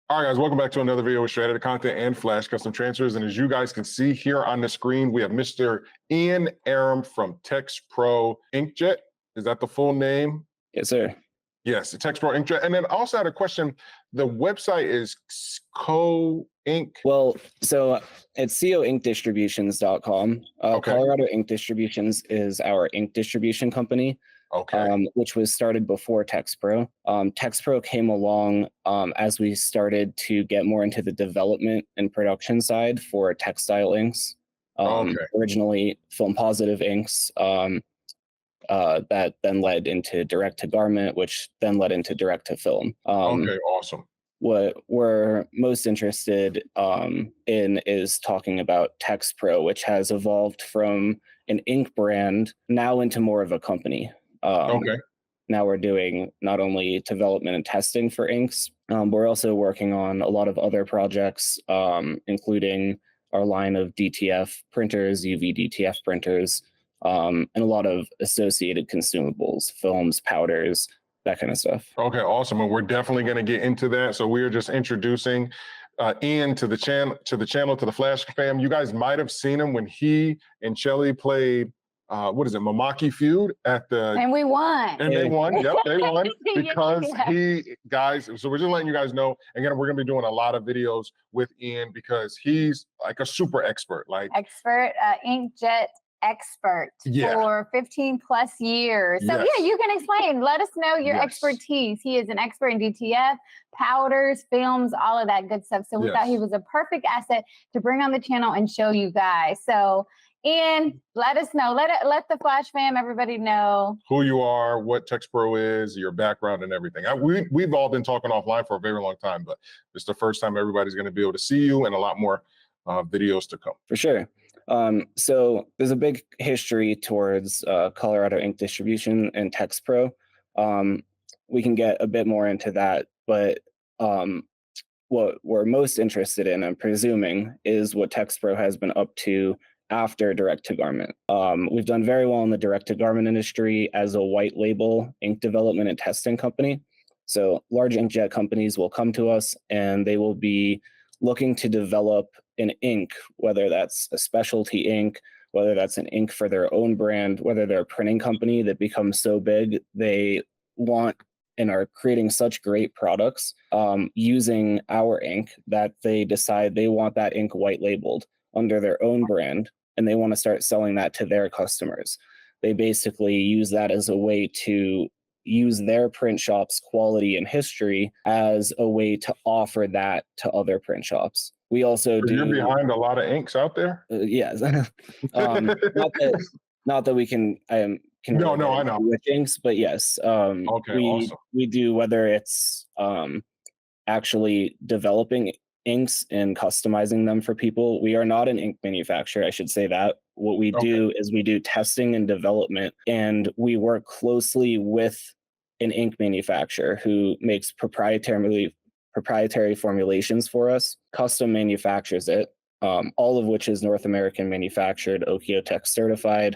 All right, guys, welcome back to another video with Straight Outta Content and Flash Custom Transfers. And as you guys can see here on the screen, we have Mr. Ian Aram from Texpro Inkjet. Is that the full name? Yes, sir. Yes, Texpro Inkjet. And then I also had a question. The website is Co Ink. Well, so it's coinkdistributions.com. Okay. Colorado Ink Distributions is our ink distribution company, Okay. which was started before Texpro. Texpro came along as we started to get more into the development and production side for textile inks. Okay. Originally film positive inks. That then led into direct to garment, which then led into direct to film. Okay, awesome. What we're most interested in is talking about Texpro, which has evolved from an ink brand now into more of a company. Okay. Now we're doing not only development and testing for inks, but we're also working on a lot of other projects, including our line of DTF printers, UV DTF printers, and a lot of associated consumables, films, powders, that kind of stuff. Okay, awesome. And we're definitely going to get into that. So we're just introducing Ian to the channel, to the Flash fam. You guys might have seen him when he and Shelly played Mamaki Feud at the and we won. And they won. Yep, they won because so we're just letting you guys know. Again, we're gonna be doing a lot of videos with Ian because he's like a super expert, Inkjet expert for 15 plus years. So yeah, you can explain. Let us know your expertise. He is an expert in DTF, powders, films, all of that good stuff. So we thought he was a perfect asset to bring on the channel and show you guys. So Ian, let us know. Let the Flash fam, everybody know who you are, what Texpro is, your background, and everything. We've all been talking offline for a very long time, but it's the first time everybody's going to be able to see you, and a lot more videos to come. For sure. So there's a big history towards Colorado Ink Distribution and Texpro. We can get a bit more into that, but what we're most interested in, I'm presuming, is what Texpro has been up to after direct to garment. We've done very well in the direct to garment industry as a white label ink development and testing company. So large inkjet companies will come to us and they will be looking to develop an ink, whether that's a specialty ink, whether that's an ink for their own brand, whether they're a printing company that becomes so big they want and are creating such great products using our ink that they decide they want that ink white labeled under their own brand, and they want to start selling that to their customers. They basically use that as a way to use their print shop's quality and history as a way to offer that to other print shops. We also do. You're behind a lot of inks out there. Yes, not that we can. No, I know with inks, but yes. Okay, awesome. We do, whether it's actually developing inks and customizing them for people. We are not an ink manufacturer, I should say that. What we do is we do testing and development, and we work closely with an ink manufacturer who makes proprietary formulations for us, custom manufactures it, all of which is North American manufactured, Okeotech certified.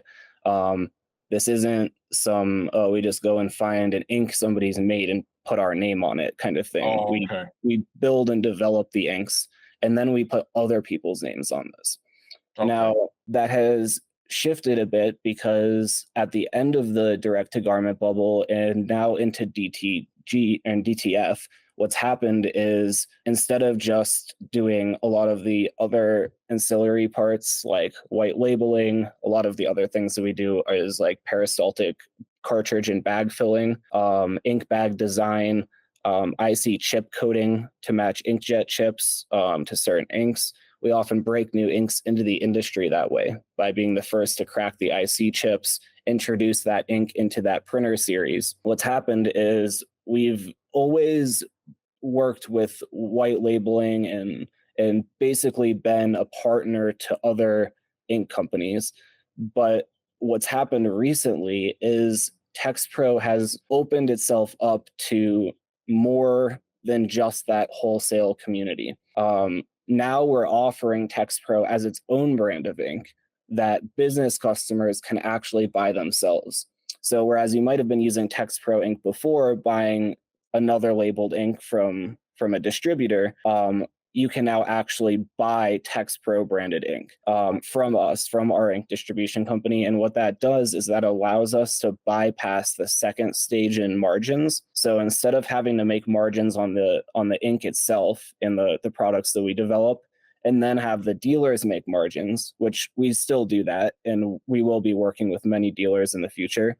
This isn't some, we just go and find an ink somebody's made and put our name on it kind of thing. We build and develop the inks, and then we put other people's names on this. Now, that has shifted a bit because at the end of the direct-to-garment bubble and now into DTG and DTF, what's happened is instead of just doing a lot of the other ancillary parts like white labeling, a lot of the other things that we do is like peristaltic cartridge and bag filling, ink bag design, IC chip coating to match inkjet chips to certain inks. We often break new inks into the industry that way by being the first to crack the IC chips, introduce that ink into that printer series. What's happened is we've always worked with white labeling and basically been a partner to other ink companies. But what's happened recently is Texpro has opened itself up to more than just that wholesale community. Now we're offering Texpro as its own brand of ink that business customers can actually buy themselves. So whereas you might have been using Texpro ink before, buying another labeled ink from from a distributor, you can now actually buy Texpro branded ink from us, from our ink distribution company. And what that does is that allows us to bypass the second stage in margins. So instead of having to make margins on the ink itself and the products that we develop, and then have the dealers make margins, which we still do that, and we will be working with many dealers in the future.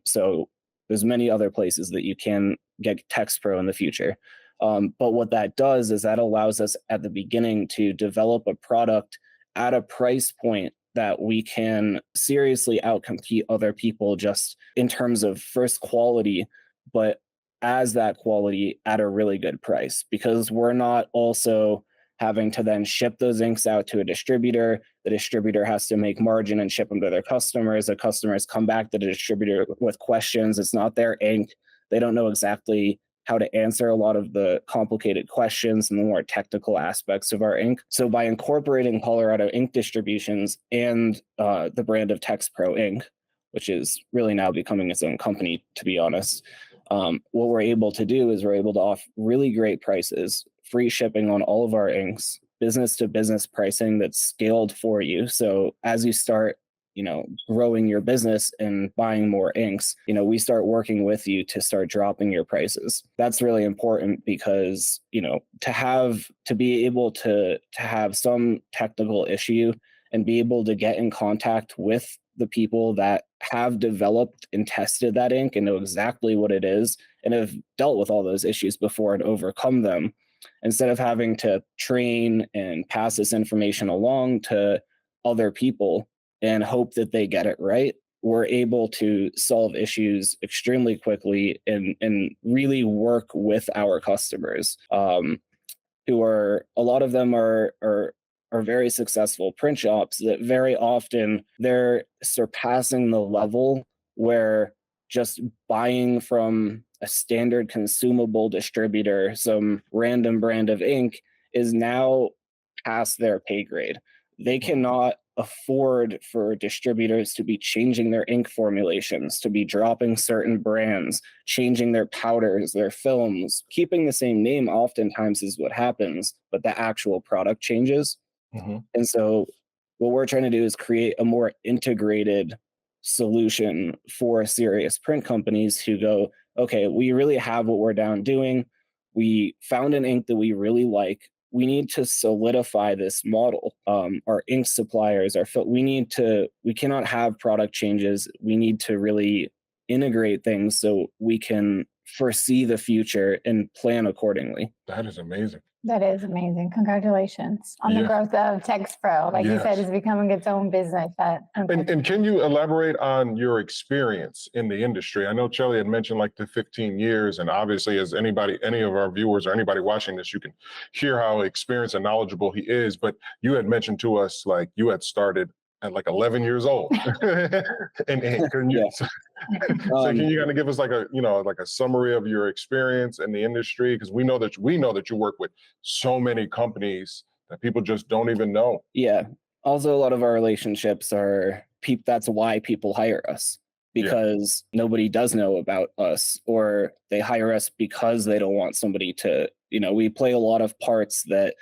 So there's many other places that you can get Texpro in the future. But what that does is that allows us at the beginning to develop a product at a price point that we can seriously outcompete other people just in terms of first quality, but as that quality at a really good price, because we're not also having to then ship those inks out to a distributor. The distributor has to make margin and ship them to their customers. The customers come back to the distributor with questions. It's not their ink. They don't know exactly how to answer a lot of the complicated questions and the more technical aspects of our ink. So by incorporating Colorado ink distributions and the brand of Texpro ink, which is really now becoming its own company, to be honest, what we're able to do is we're able to offer really great prices, free shipping on all of our inks, business to business pricing that's scaled for you. So as you start, growing your business and buying more inks, we start working with you to start dropping your prices. That's really important because, to be able to have some technical issue and be able to get in contact with the people that have developed and tested that ink and know exactly what it is and have dealt with all those issues before and overcome them, instead of having to train and pass this information along to other people and hope that they get it right, we're able to solve issues extremely quickly and really work with our customers, who are, a lot of them are very successful print shops that very often they're surpassing the level where just buying from a standard consumable distributor some random brand of ink is now past their pay grade. They cannot afford for distributors to be changing their ink formulations, to be dropping certain brands, changing their powders, their films. Keeping the same name oftentimes is what happens, but the actual product changes. Mm-hmm. And so what we're trying to do is create a more integrated solution for serious print companies who go, okay, we really have what we're down doing. We found an ink that we really like. We need to solidify this model. Our ink suppliers, we cannot have product changes. We need to really integrate things so we can foresee the future and plan accordingly. That is amazing. That is amazing. Congratulations on the growth of Texpro. Like you said, it's becoming its own business. And can you elaborate on your experience in the industry? I know Chelly had mentioned like the 15 years, and obviously as any of our viewers or anybody watching this, you can hear how experienced and knowledgeable he is. But you had mentioned to us like you had started at like 11 years old. and can you, so can you kind of give us like a summary of your experience in the industry? Because we know that you work with so many companies that people just don't even know. Yeah. Also, a lot of our relationships are that's why people hire us, because nobody does know about us, or they hire us because they don't want somebody to, we play a lot of parts that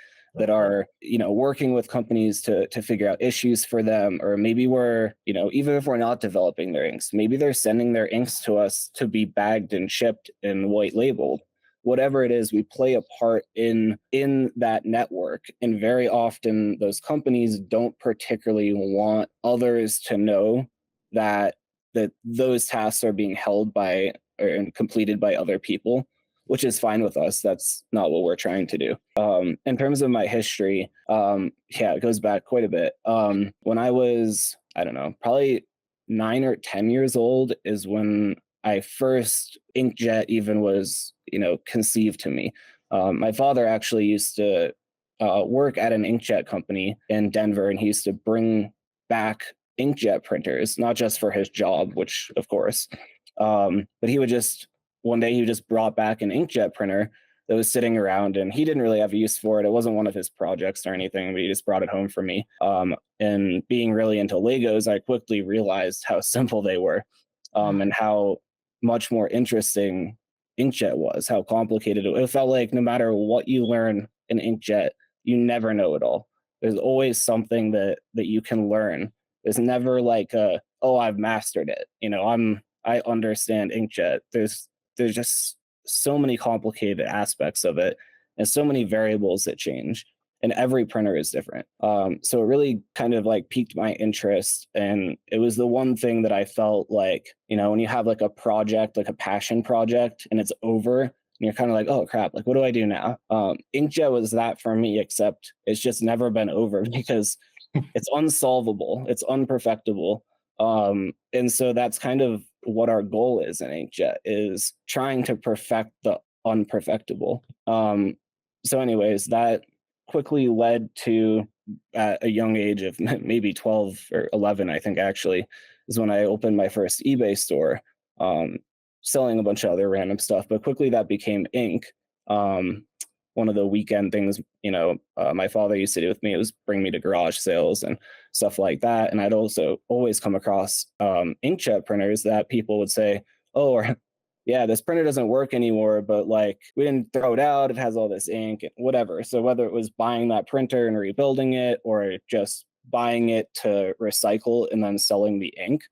are, working with companies to figure out issues for them. Or maybe we're, even if we're not developing their inks, maybe they're sending their inks to us to be bagged and shipped and white labeled. Whatever it is, we play a part in that network. And very often those companies don't particularly want others to know that those tasks are being held by and completed by other people, which is fine with us. That's not what we're trying to do. In terms of my history, it goes back quite a bit. When I was, I don't know, probably 9 or 10 years old is when I first Inkjet even was, conceived to me. My father actually used to work at an Inkjet company in Denver, and he used to bring back Inkjet printers, not just for his job, which of course, but one day he just brought back an Inkjet printer that was sitting around, and he didn't really have a use for it. It wasn't one of his projects or anything, but he just brought it home for me. And being really into Legos, I quickly realized how simple they were, and how much more interesting Inkjet was, how complicated it felt like no matter what you learn in Inkjet, you never know it all. There's always something that you can learn. There's never like oh, I've mastered it. I understand Inkjet. There's just so many complicated aspects of it and so many variables that change. And every printer is different. So it really kind of like piqued my interest. And it was the one thing that I felt like, when you have like a project, like a passion project, and it's over, and you're kind of like, oh crap, like what do I do now? Inkjet was that for me, except it's just never been over because it's unsolvable, it's unperfectible. And so that's kind of what our goal is in Inkjet, is trying to perfect the unperfectible. So anyways, that quickly led to, at a young age of maybe 12 or 11, I think actually, is when I opened my first eBay store, selling a bunch of other random stuff. But quickly that became ink. One of the weekend things, my father used to do with me, it was bring me to garage sales and stuff like that. And I'd also always come across inkjet printers that people would say, oh, or yeah, this printer doesn't work anymore, but like we didn't throw it out. It has all this ink and whatever. So whether it was buying that printer and rebuilding it or just buying it to recycle and then selling the ink,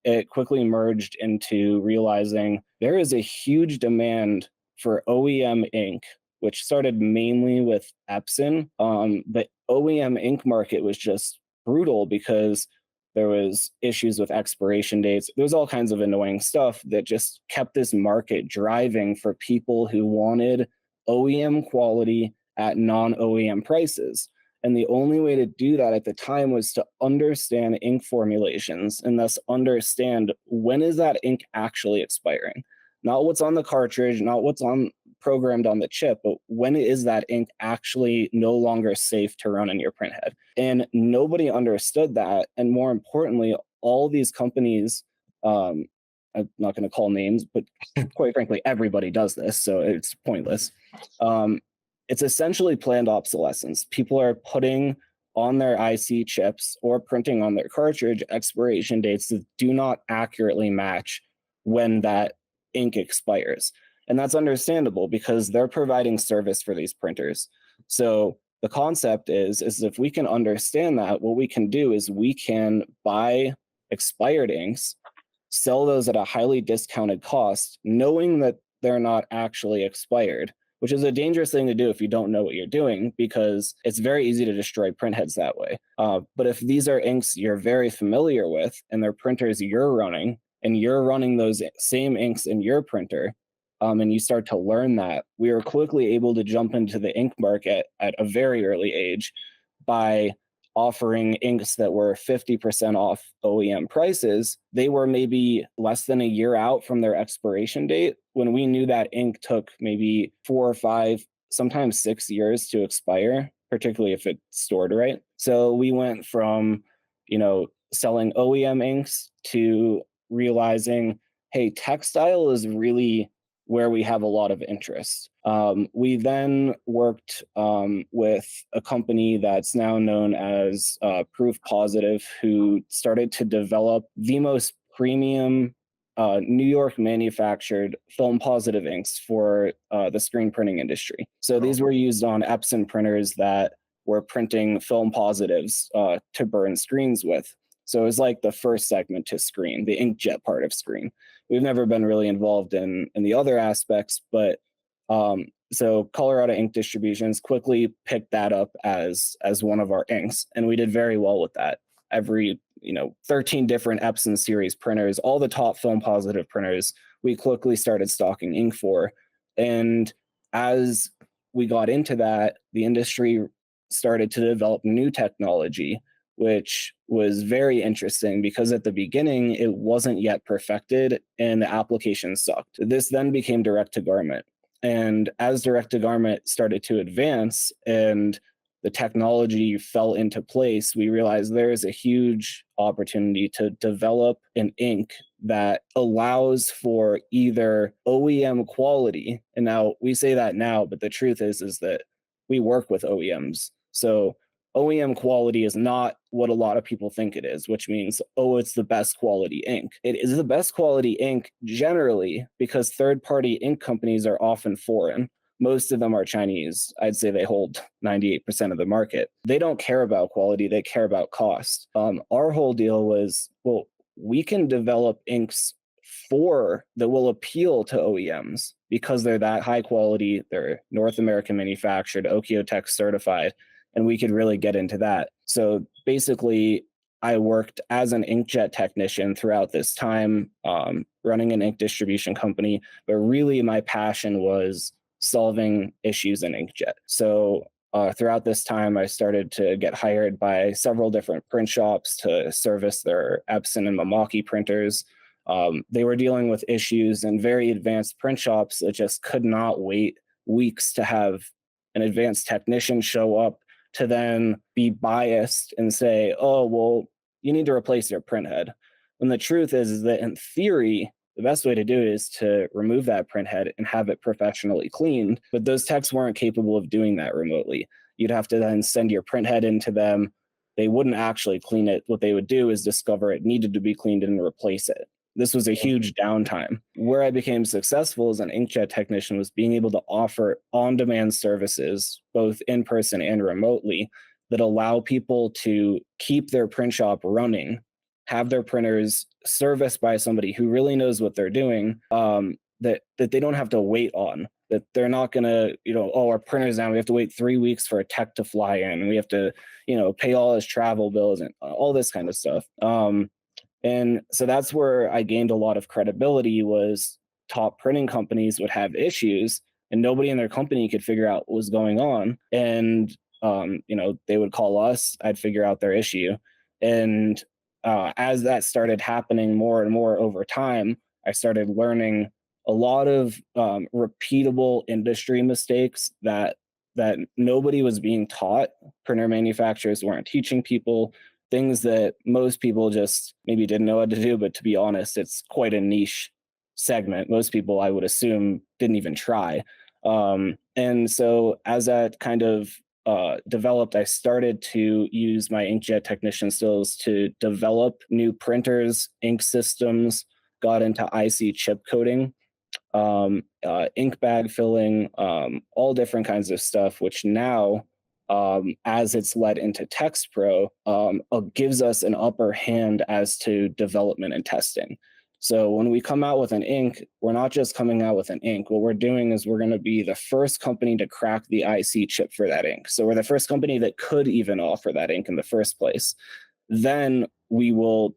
it quickly merged into realizing there is a huge demand for OEM ink, which started mainly with Epson. The OEM ink market was just brutal because there was issues with expiration dates. There was all kinds of annoying stuff that just kept this market driving for people who wanted OEM quality at non-OEM prices. And the only way to do that at the time was to understand ink formulations and thus understand when is that ink actually expiring. Not what's on the cartridge, not what's programmed on the chip, but when is that ink actually no longer safe to run in your printhead? And nobody understood that. And more importantly, all these companies, I'm not going to call names, but quite frankly, everybody does this, so it's pointless. It's essentially planned obsolescence. People are putting on their IC chips or printing on their cartridge expiration dates that do not accurately match when that ink expires. And that's understandable because they're providing service for these printers. So the concept is if we can understand that, what we can do is we can buy expired inks, sell those at a highly discounted cost, knowing that they're not actually expired, which is a dangerous thing to do if you don't know what you're doing, because it's very easy to destroy printheads that way. But if these are inks you're very familiar with and they're printers you're running, and you're running those same inks in your printer, and you start to learn that, we were quickly able to jump into the ink market at a very early age by offering inks that were 50% off OEM prices. They were maybe less than a year out from their expiration date, when we knew that ink took maybe 4 or 5, sometimes 6 years to expire, particularly if it's stored right. So we went from, selling OEM inks to realizing, hey, textile is really where we have a lot of interest. We then worked with a company that's now known as Proof Positive, who started to develop the most premium New York manufactured film positive inks for the screen printing industry. So these were used on Epson printers that were printing film positives to burn screens with. So it was like the first segment to screen, the inkjet part of screen. We've never been really involved in the other aspects, but so Colorado Ink Distributions quickly picked that up as one of our inks, and we did very well with that. Every 13 different Epson series printers, all the top film positive printers, we quickly started stocking ink for. And as we got into that, the industry started to develop new technology, which was very interesting because at the beginning, it wasn't yet perfected and the application sucked. This then became direct to garment. And as direct to garment started to advance and the technology fell into place, we realized there is a huge opportunity to develop an ink that allows for either OEM quality. And now we say that now, but the truth is that we work with OEMs. So OEM quality is not what a lot of people think it is, which means, oh, it's the best quality ink. It is the best quality ink generally because third-party ink companies are often foreign. Most of them are Chinese. I'd say they hold 98% of the market. They don't care about quality. They care about cost. Our whole deal was, well, we can develop inks that will appeal to OEMs because they're that high quality. They're North American manufactured, Okio-Tex certified, and we could really get into that. So basically, I worked as an inkjet technician throughout this time, running an ink distribution company, but really my passion was solving issues in inkjet. So throughout this time, I started to get hired by several different print shops to service their Epson and Mamaki printers. They were dealing with issues in very advanced print shops that just could not wait weeks to have an advanced technician show up to then be biased and say, oh, well, you need to replace your print head. When the truth is that in theory, the best way to do it is to remove that print head and have it professionally cleaned. But those techs weren't capable of doing that remotely. You'd have to then send your print head into them. They wouldn't actually clean it. What they would do is discover it needed to be cleaned and replace it. This was a huge downtime. Where I became successful as an inkjet technician was being able to offer on-demand services, both in person and remotely, that allow people to keep their print shop running, have their printers serviced by somebody who really knows what they're doing, that they don't have to wait on, that they're not going to, oh, our printer's down. We have to wait 3 weeks for a tech to fly in, and we have to, pay all his travel bills and all this kind of stuff. And so that's where I gained a lot of credibility. Was top printing companies would have issues and nobody in their company could figure out what was going on. And, they would call us, I'd figure out their issue. And as that started happening more and more over time, I started learning a lot of repeatable industry mistakes that nobody was being taught. Printer manufacturers weren't teaching people. Things that most people just maybe didn't know what to do, but to be honest, it's quite a niche segment. Most people, I would assume, didn't even try. And so as that kind of developed, I started to use my inkjet technician skills to develop new printers, ink systems, got into IC chip coating, ink bag filling, all different kinds of stuff, which now, as it's led into Texpro, gives us an upper hand as to development and testing. So when we come out with an ink, we're not just coming out with an ink. What we're doing is we're going to be the first company to crack the IC chip for that ink. So we're the first company that could even offer that ink in the first place. Then we will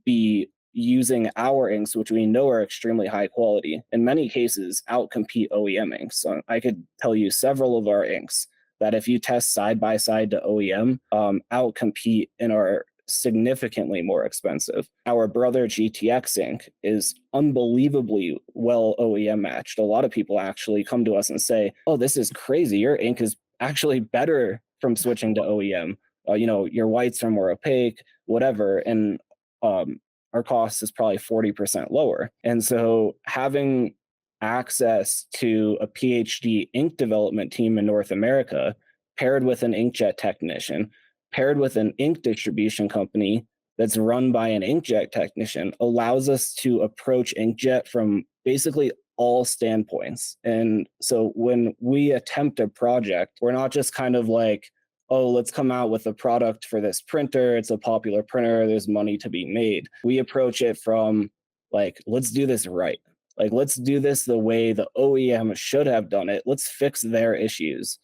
be using our inks, which we know are extremely high quality, in many cases outcompete OEM inks. So I could tell you several of our inks that if you test side by side to OEM, outcompete and are significantly more expensive. Our brother GTX ink is unbelievably well OEM matched. A lot of people actually come to us and say, oh, this is crazy. Your ink is actually better from switching to OEM. Your whites are more opaque, whatever. And our cost is probably 40% lower. And so having access to a PhD ink development team in North America, paired with an inkjet technician, paired with an ink distribution company that's run by an inkjet technician, allows us to approach inkjet from basically all standpoints. And so when we attempt a project, we're not just kind of like, oh, let's come out with a product for this printer. It's a popular printer. There's money to be made. We approach it from like, let's do this right. Like, let's do this the way the OEM should have done it. Let's fix their issues,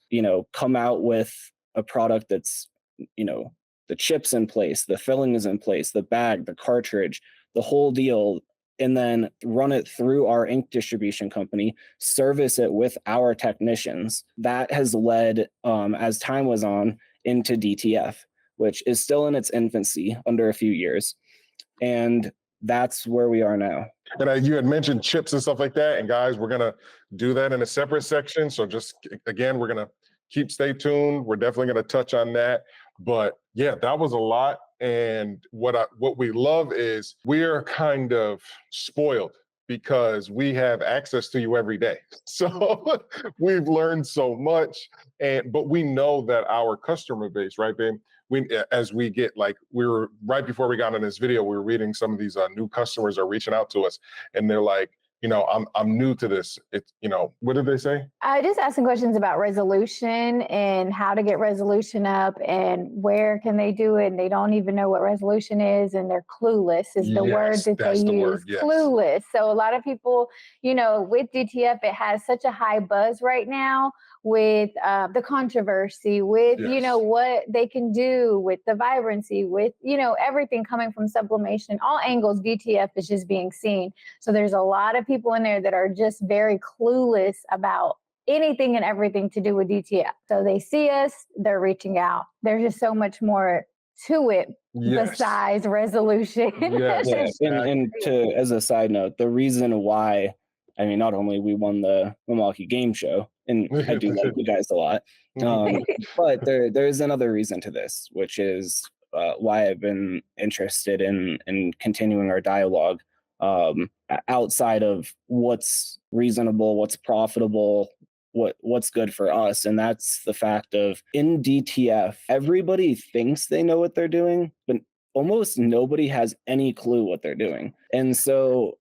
come out with a product that's, the chip's in place, the filling is in place, the bag, the cartridge, the whole deal, and then run it through our ink distribution company, service it with our technicians. That has led, as time was on, into DTF, which is still in its infancy, under a few years. And that's where we are now. And you had mentioned chips and stuff like that. And guys, we're going to do that in a separate section. So just, again, we're going to stay tuned. We're definitely going to touch on that. But yeah, that was a lot. And what we love is we're kind of spoiled because we have access to you every day. So we've learned so much, but we know that our customer base, right, babe? As we get, like, we were right before we got on this video, we were reading some of these new customers are reaching out to us, and they're like, I'm new to this. It's, what did they say? I just asked some questions about resolution and how to get resolution up and where can they do it. And they don't even know what resolution is, and they're clueless is the word that they use. Yes. Clueless. So a lot of people, with DTF, it has such a high buzz right now with the controversy, with, what they can do, with the vibrancy, with, everything coming from sublimation, all angles, DTF is just being seen. So there's a lot of people in there that are just very clueless about anything and everything to do with DTF. So they see us, they're reaching out. There's just so much more to it besides resolution. Yes. And as a side note, the reason why, not only we won the Milwaukee game show, and I do like you guys a lot, but there's another reason to this, which is why I've been interested in continuing our dialogue outside of what's reasonable, what's profitable, what's good for us. And that's the fact of, in DTF, everybody thinks they know what they're doing, but almost nobody has any clue what they're doing. And so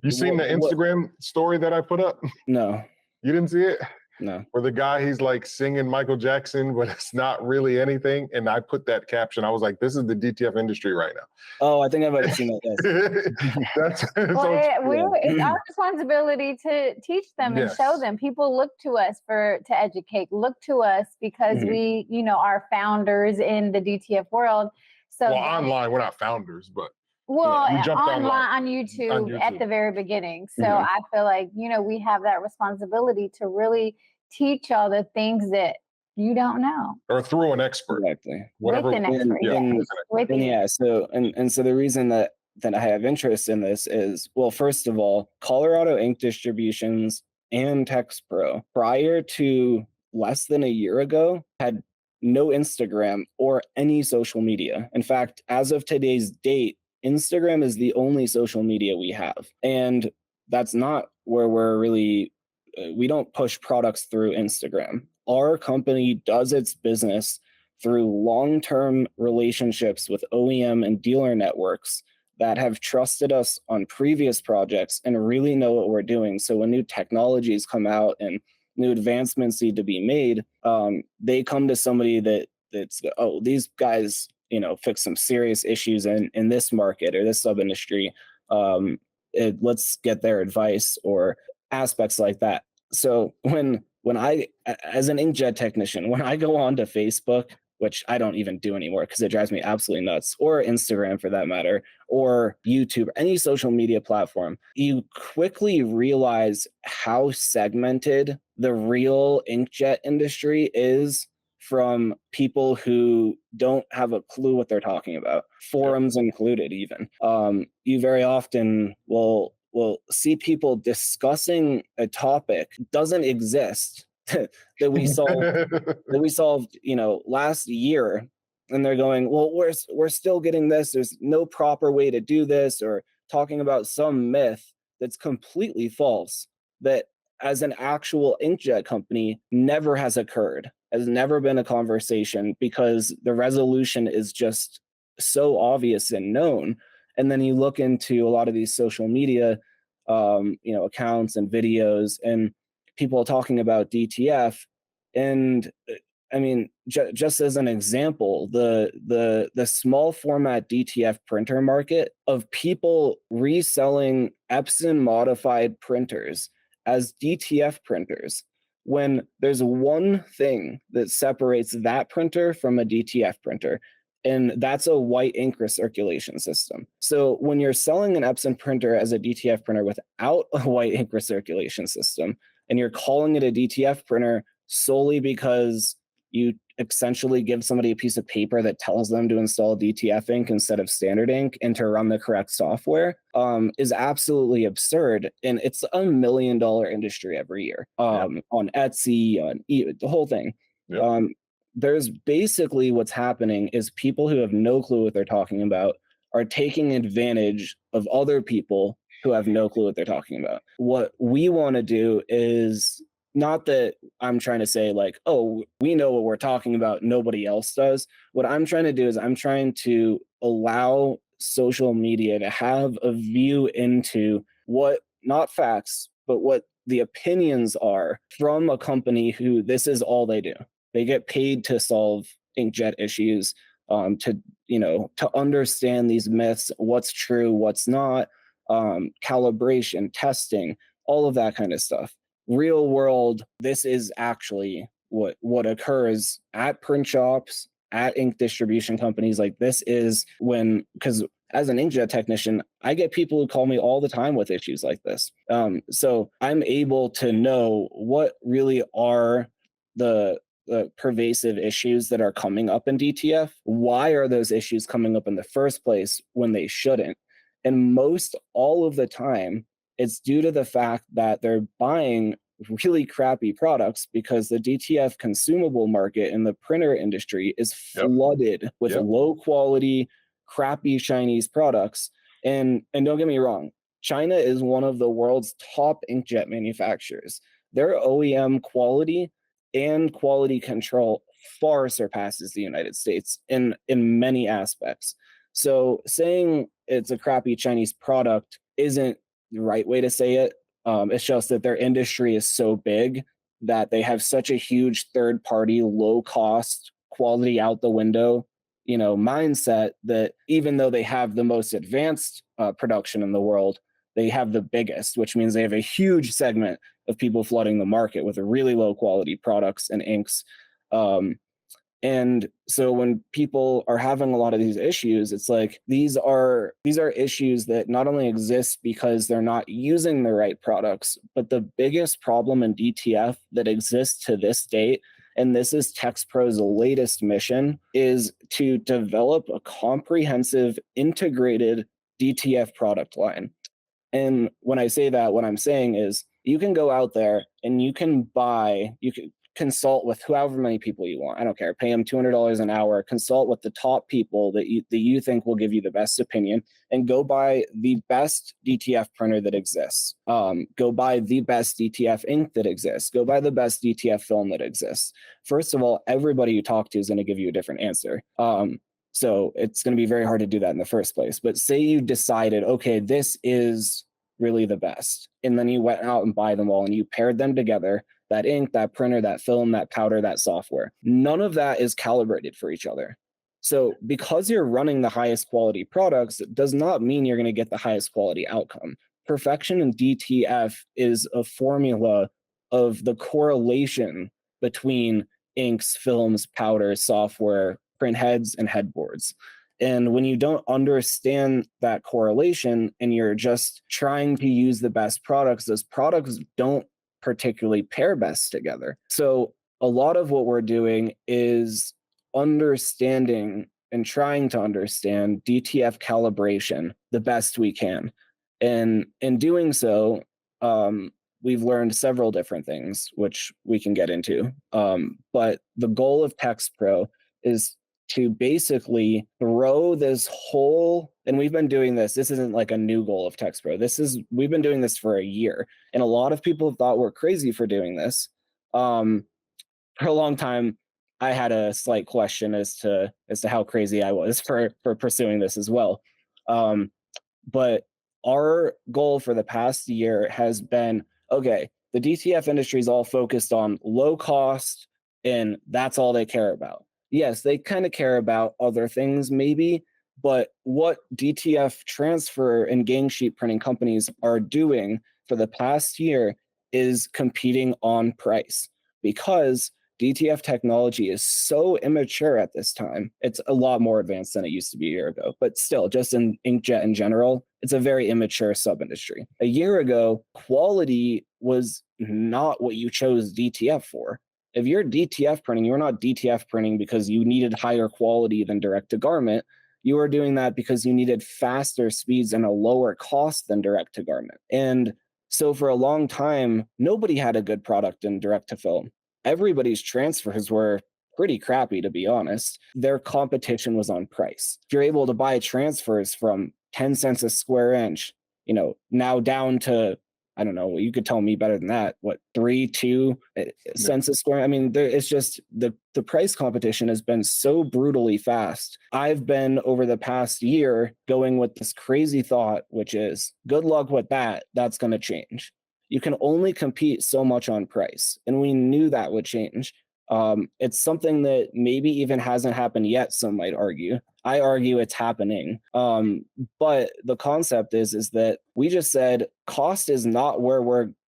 you seen the Instagram story that I put up? No. You didn't see it? No. Where the guy, he's like singing Michael Jackson, but it's not really anything. And I put that caption. I was like, this is the DTF industry right now. Oh, I think I might have seen it. Yes. It's our responsibility to teach them and show them. People look to us to educate, look to us because we, are founders in the DTF world. So online, we're not founders, but we jumped online on YouTube at the very beginning. So I feel like, we have that responsibility to really teach y'all the things that you don't know. Or through an expert. Exactly. Whatever. With an expert. So the reason that I have interest in this is, well, first of all, Colorado Ink Distributions and Texpro, prior to less than a year ago, had no Instagram or any social media. In fact, as of today's date, Instagram is the only social media we have. And that's not where we don't push products through Instagram. Our company does its business through long-term relationships with OEM and dealer networks that have trusted us on previous projects and really know what we're doing. So when new technologies come out and new advancements need to be made, they come to somebody that's, these guys, fix some serious issues in this market or this sub-industry. Let's get their advice or aspects like that. So when I, as an inkjet technician, when I go on to Facebook, which I don't even do anymore because it drives me absolutely nuts, or Instagram for that matter, or YouTube, any social media platform, you quickly realize how segmented the real inkjet industry is from people who don't have a clue what they're talking about, forums included even. You very often will see people discussing a topic doesn't exist that we solved last year, and they're going, well, we're still getting this, there's no proper way to do this, or talking about some myth that's completely false, that as an actual inkjet company never has occurred, has never been a conversation, because the resolution is just so obvious and known. And then you look into a lot of these social media accounts and videos, and people talking about DTF. And just as an example, the small format DTF printer market of people reselling Epson modified printers as DTF printers, when there's one thing that separates that printer from a DTF printer, and that's a white ink recirculation system. So when you're selling an Epson printer as a DTF printer without a white ink recirculation system, and you're calling it a DTF printer solely because you essentially give somebody a piece of paper that tells them to install DTF ink instead of standard ink and to run the correct software, is absolutely absurd. And it's $1 million industry every year, on Etsy, on the whole thing. Yep. There's basically what's happening is people who have no clue what they're talking about are taking advantage of other people who have no clue what they're talking about. What we want to do is not that I'm trying to say like, oh, we know what we're talking about, nobody else does. What I'm trying to do is I'm trying to allow social media to have a view into what, not facts, but what the opinions are from a company who this is all they do. They get paid to solve inkjet issues, to understand these myths, what's true, what's not, calibration, testing, all of that kind of stuff. Real world, this is actually what occurs at print shops, at ink distribution companies. Like this is when, because as an inkjet technician, I get people who call me all the time with issues like this. So I'm able to know what really are the pervasive issues that are coming up in DTF. Why are those issues coming up in the first place when they shouldn't? And most all of the time, it's due to the fact that they're buying really crappy products because the DTF consumable market in the printer industry is flooded with low quality, crappy Chinese products. And don't get me wrong, China is one of the world's top inkjet manufacturers. Their OEM quality and quality control far surpasses the United States in many aspects. So saying it's a crappy Chinese product isn't the right way to say it. It's just that their industry is so big that they have such a huge third party, low cost, quality out the window, mindset that even though they have the most advanced production in the world, they have the biggest, which means they have a huge segment of people flooding the market with really low quality products and inks. And so when people are having a lot of these issues, it's like these are issues that not only exist because they're not using the right products, but the biggest problem in DTF that exists to this date, and this is Texpro's latest mission, is to develop a comprehensive, integrated DTF product line. And when I say that, what I'm saying is you can go out there and you can consult with however many people you want. I don't care. Pay them $200 an hour. Consult with the top people that you think will give you the best opinion, and go buy the best DTF printer that exists. Go buy the best DTF ink that exists. Go buy the best DTF film that exists. First of all, everybody you talk to is going to give you a different answer. So it's going to be very hard to do that in the first place. But say you decided, okay, this is really the best, and then you went out and buy them all and you paired them together, that ink, that printer, that film, that powder, that software. None of that is calibrated for each other. So because you're running the highest quality products, it does not mean you're going to get the highest quality outcome. Perfection in DTF is a formula of the correlation between inks, films, powders, software, print heads, and headboards. And when you don't understand that correlation and you're just trying to use the best products, those products don't particularly pair best together. So a lot of what we're doing is understanding and trying to understand DTF calibration the best we can. And in doing so, we've learned several different things, which we can get into. But the goal of Texpro is to basically throw this whole, and we've been doing this isn't like a new goal of Texpro. We've been doing this for a year, and a lot of people thought we're crazy for doing this. For a long time, I had a slight question as to how crazy I was for pursuing this as well. But our goal for the past year has been, okay, the DTF industry is all focused on low cost, and that's all they care about. Yes, they kind of care about other things maybe, but what DTF transfer and gang sheet printing companies are doing for the past year is competing on price, because DTF technology is so immature at this time. It's a lot more advanced than it used to be a year ago, but still, just in inkjet in general, it's a very immature sub-industry. A year ago, quality was not what you chose DTF for. If you're DTF printing, you're not DTF printing because you needed higher quality than direct to garment. You were doing that because you needed faster speeds and a lower cost than direct to garment. And so for a long time, nobody had a good product in direct to film. Everybody's transfers were pretty crappy, to be honest. Their competition was on price. If you're able to buy transfers from 10 cents a square inch now down to, I don't know, you could tell me better than that. What, 2 cents a square? I mean, it's just the price competition has been so brutally fast. I've been over the past year going with this crazy thought, which is good luck with that. That's going to change. You can only compete so much on price. And we knew that would change. It's something that maybe even hasn't happened yet, some might argue. I argue it's happening. But the concept is that we just said cost is not where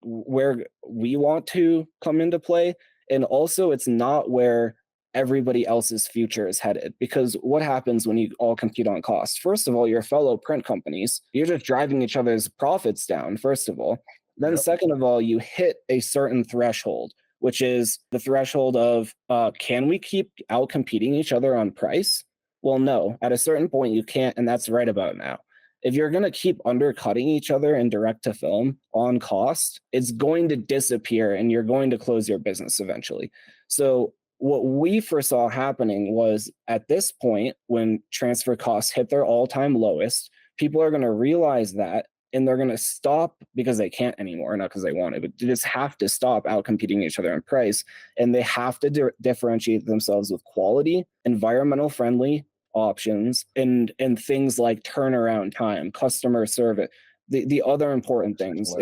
we want to come into play. And also it's not where everybody else's future is headed. Because what happens when you all compete on cost? First of all, your fellow print companies, you're just driving each other's profits down, first of all. Then second of all, you hit a certain threshold, which is the threshold of, can we keep out competing each other on price? Well, no, at a certain point you can't, and that's right about now. If you're going to keep undercutting each other in direct to film on cost, it's going to disappear and you're going to close your business eventually. So what we foresaw happening was at this point, when transfer costs hit their all-time lowest, people are going to realize that, and they're going to stop, because they can't anymore, not because they want it, but they just have to stop out competing each other in price. And they have to differentiate themselves with quality, environmental friendly options, and things like turnaround time, customer service, the other important things.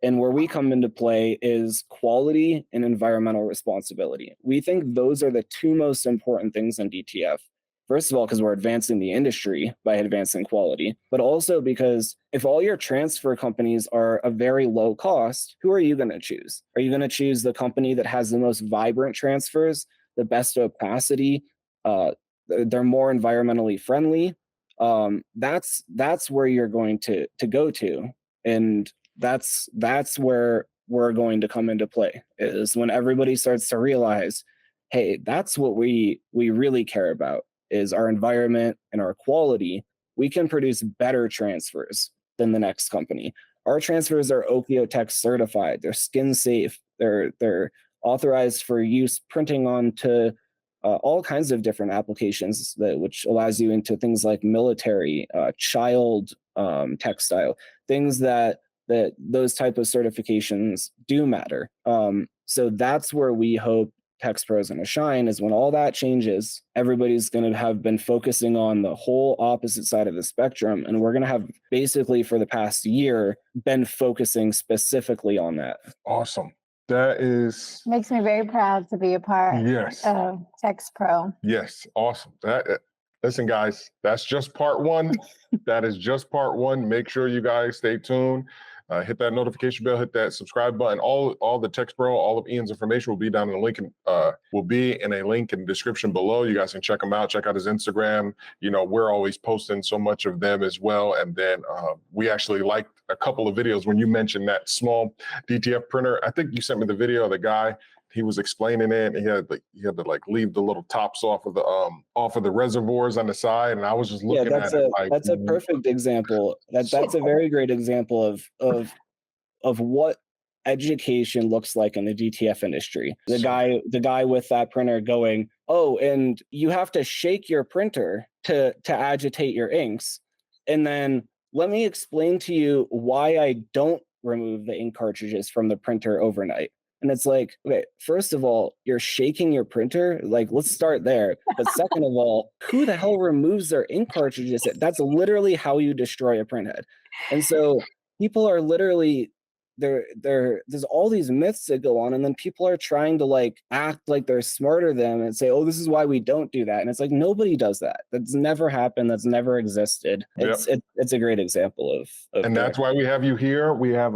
And where we come into play is quality and environmental responsibility. We think those are the two most important things in DTF. First of all, because we're advancing the industry by advancing quality, but also because if all your transfer companies are a very low cost, who are you going to choose? Are you going to choose the company that has the most vibrant transfers, the best opacity? They're more environmentally friendly. That's where you're going to go to, and that's where we're going to come into play, is when everybody starts to realize, hey, that's what we really care about, is our environment and our quality. We can produce better transfers than the next company. Our transfers are Okio-Tex certified. They're skin safe. They're authorized for use printing onto all kinds of different applications, which allows you into things like military, child textile, things that those type of certifications do matter. So that's where we hope Texpro is going to shine, is when all that changes, everybody's going to have been focusing on the whole opposite side of the spectrum. And we're going to have basically for the past year been focusing specifically on that. Awesome. That makes me very proud to be a part of Texpro. Yes. Awesome. Listen, guys, that's just part one. That is just part one. Make sure you guys stay tuned. Hit that notification bell, hit that subscribe button. All the Texpro, all of Ian's information will be down in the link, will be in a link in the description below. You guys can check him out. Check out his Instagram. We're always posting so much of them as well. And then we actually liked a couple of videos when you mentioned that small DTF printer. I think you sent me the video of the guy. He was explaining it, and he had to leave the little tops off of the reservoirs on the side, and I was just looking at it like, that's a perfect example. That's a very great example of what education looks like in the DTF industry. The guy with that printer going, oh, and you have to shake your printer to agitate your inks, and then let me explain to you why I don't remove the ink cartridges from the printer overnight. And it's like, okay, first of all, you're shaking your printer. Like, let's start there. But second of all, who the hell removes their ink cartridges? That's literally how you destroy a printhead. And so people are literally, there's all these myths that go on, and then people are trying to act like they're smarter than them and say, oh, this is why we don't do that. And it's like, nobody does that. That's never happened. That's never existed. It's a great example of and that's why we have you here. We have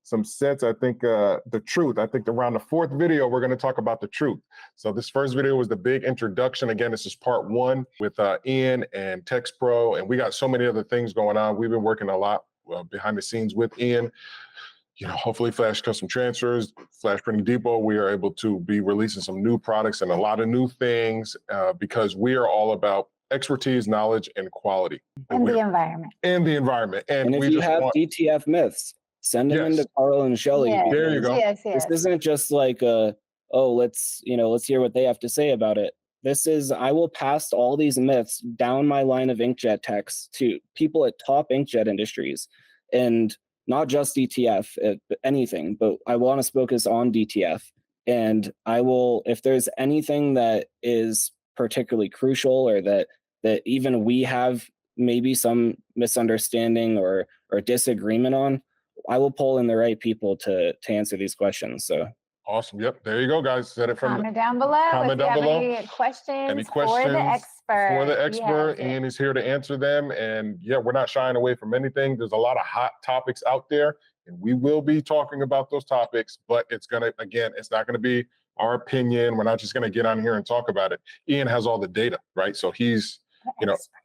some sets. I think the truth. I think around the fourth video, we're going to talk about the truth. So this first video was the big introduction. Again, this is part one with Ian and Texpro, and we got so many other things going on. We've been working a lot behind the scenes with Ian. Hopefully Flash Custom Transfers, Flash Printing Depot, we are able to be releasing some new products and a lot of new things because we are all about expertise, knowledge, and quality. And the environment. And the environment. And if you have DTF myths, send them into Carl and Shelly. Yes. There you go. Yes. This isn't just like let's hear what they have to say about it. I will pass all these myths down my line of inkjet techs to people at top inkjet industries, and not just DTF, anything, but I want to focus on DTF. And I will, if there's anything that is particularly crucial, or that even we have maybe some misunderstanding or disagreement on, I will pull in the right people to answer these questions. So awesome. Yep. There you go, guys. Said it from comment down below. Comment if down you below. Any questions, Any questions for the expert? For the expert, Yes. Ian is here to answer them. And yeah, we're not shying away from anything. There's a lot of hot topics out there, and we will be talking about those topics. But it's it's not gonna be our opinion. We're not just gonna get on here and talk about it. Ian has all the data, right? So he's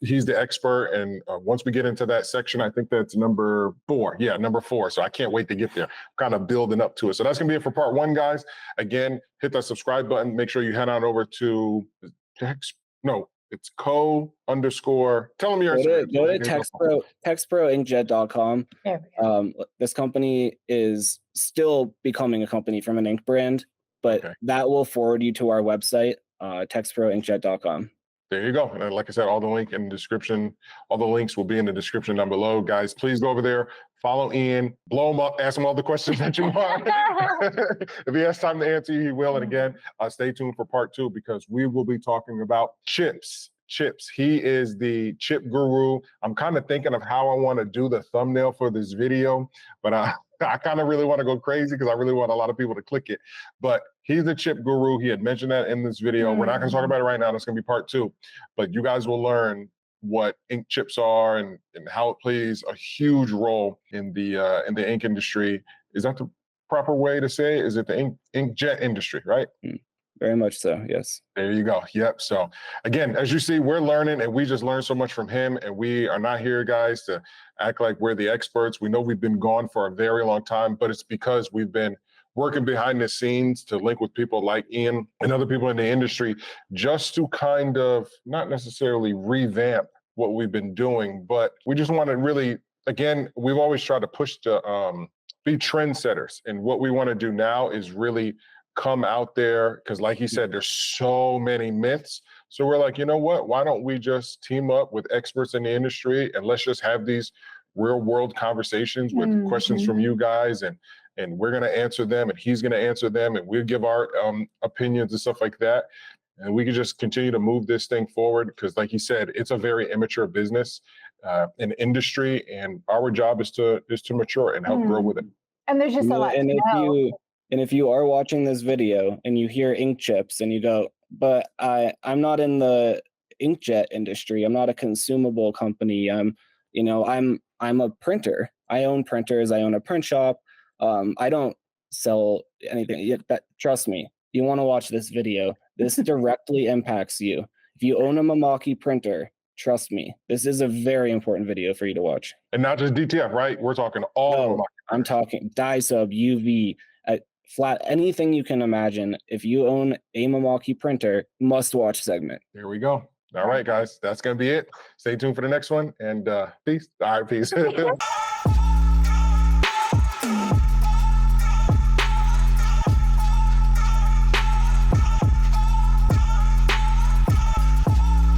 he's the expert. And once we get into that section, I think that's number 4. Yeah, number 4. So I can't wait to get there. Kind of building up to it. So that's gonna be it for part 1, guys. Again, hit that subscribe button. Make sure you head on over to it's co_. Tell them your Instagram. Go to texproinkjet.com. There we go. This company is still becoming a company from an ink brand, but that will forward you to our website, texproinkjet.com. There you go. And like I said, all the link in the description, all the links will be in the description down below. Guys, please go over there, follow Ian, blow him up, ask him all the questions that you want. If he has time to answer you, he will. And again, stay tuned for part 2, because we will be talking about chips. He is the chip guru. I'm kind of thinking of how I want to do the thumbnail for this video, but I kind of really want to go crazy because I really want a lot of people to click it. But he's the chip guru. He had mentioned that in this video. We're not going to talk about it right now. That's going to be part 2. But you guys will learn what ink chips are and how it plays a huge role in the ink industry. Is that the proper way to say it? Is it the inkjet industry, right? Very much so, yes. There you go. Yep. So again, as you see, we're learning, and we just learned so much from him. And we are not here, guys, to act like we're the experts. We know we've been gone for a very long time, but it's because we've been working behind the scenes to link with people like Ian and other people in the industry, just to kind of not necessarily revamp what we've been doing, but we just want to really, again, we've always tried to push to be trendsetters. And what we want to do now is really come out there, because like he said, there's so many myths. So we're like, you know what? Why don't we just team up with experts in the industry, and let's just have these real world conversations with questions from you guys, and we're going to answer them, and he's going to answer them, and we'll give our opinions and stuff like that. And we can just continue to move this thing forward, because like he said, it's a very immature business and industry, and our job is to mature and help grow with it. And there's just a lot to know. And if you are watching this video and you hear ink chips and you go, but I'm not in the inkjet industry, I'm not a consumable company, I'm a printer. I own printers, I own a print shop. I don't sell anything. Trust me, you want to watch this video. This directly impacts you. If you own a Mamaki printer, trust me, this is a very important video for you to watch. And not just DTF, right? We're talking all. No, I'm talking dye sub, UV, flat, anything you can imagine. If you own a Mamaki printer, must watch segment. There we go. All right, guys, that's going to be it. Stay tuned for the next one, and peace. All right, peace.